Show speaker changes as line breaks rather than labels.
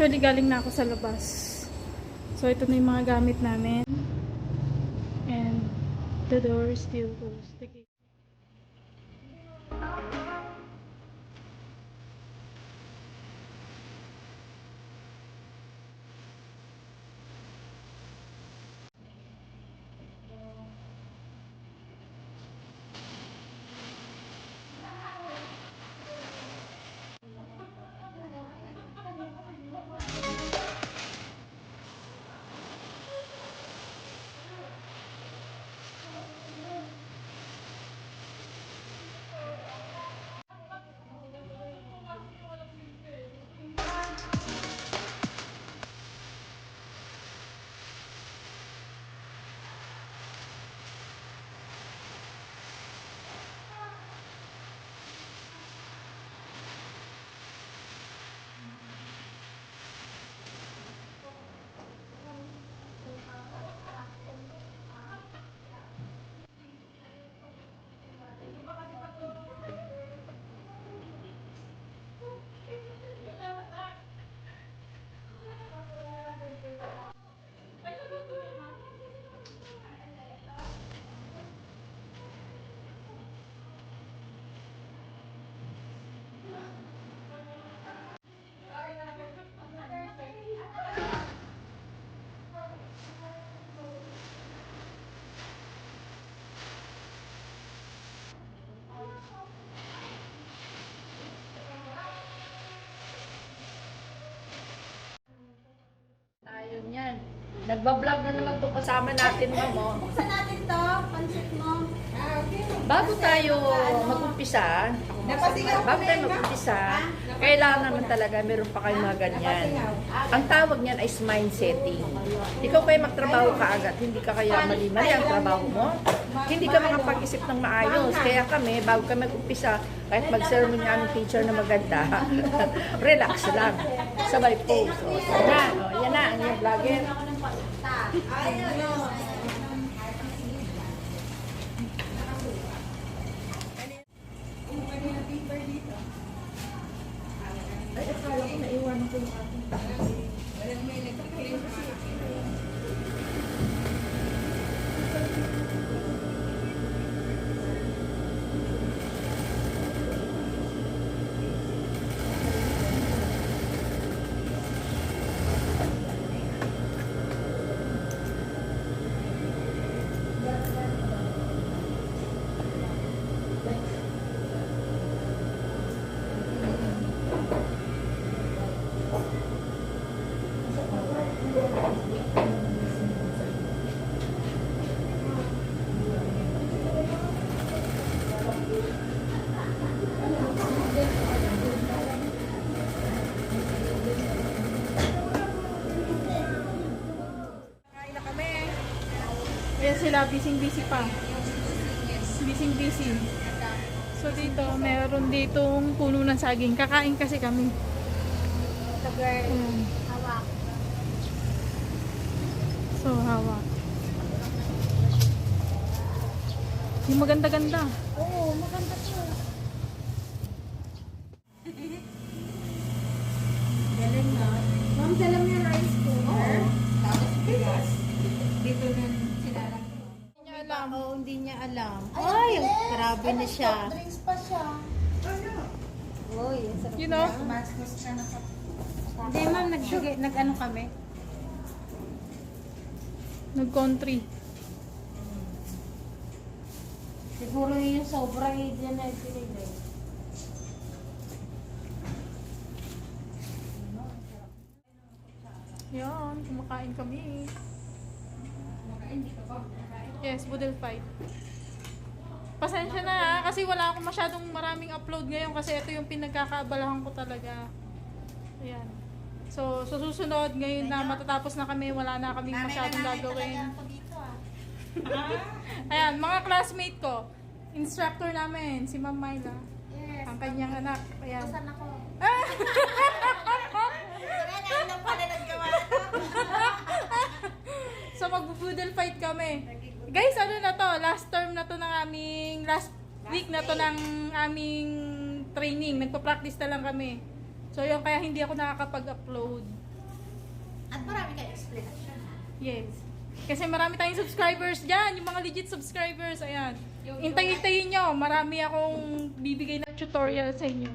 Actually, galing na ako sa labas. So, ito na yung mga gamit namin. And the door is still closed. The gate.
Ayun yan. Nagbablog na naman itong kasama natin, ma'am. Oh.
Buksan natin to, pansit mo.
Bago tayo mag-umpisa, kailangan naman talaga meron pa kayong mga ganyan. Ang tawag niyan ay mind setting. Ikaw kayo magtrabaho ka agad, hindi ka kaya mali-mali ang trabaho mo. Hindi ka makapag-isip ng maayos. Kaya kami, bago kami mag-umpisa, kahit mag-sermon niya aming teacher na maganda, relax lang. Sabay pose. Yan na, ang yung vlogger. Ay, akala ko naiwanan ko yung ating
Ayan sila, busy-busy pa. Busy-busy. So dito, meron ditong puno ng saging. Kakain kasi kami.
Ito girl, hawak.
So, hawak. Yung maganda-ganda.
Oo, maganda to. Galing na. Ma'am, dala mo yung rice cooker. Tapos bigas. Dito na sinalang. Hindi niya alam. Ay, grabe na siya. Drinks pa siya. Uy, ang sarap.
You know?
Hindi ma'am, nag-ano kami.
Nag-country.
Siguro yung sobra dyan na pinigay.
Yan, kumakain kami. Yes, Budel Fight. Pasensya na ha, kasi wala akong masyadong maraming upload ngayon kasi ito yung pinagkakaabalahan ko talaga. Ayan. So, sa susunod ngayon na matatapos na kami, wala na kaming masyadong gagawin. Ayan, mga classmate ko, instructor namin, si Ma'am Myla.
Yes.
Ang kanyang anak. Ayan.
Saan ako?
Ah!
Ano pala naggawa ito?
So, mag-budel fight kami. Guys, ano na to? Last term na to ng aming, last week na to ng aming training. Nagpa-practice na lang kami. So, yun, kaya hindi ako nakakapag-upload.
marami kayong explanation.
Yes. Kasi marami tayong subscribers dyan, yung mga legit subscribers, ayan. Hintay-hintayin nyo, marami akong bibigay na tutorial sa inyo.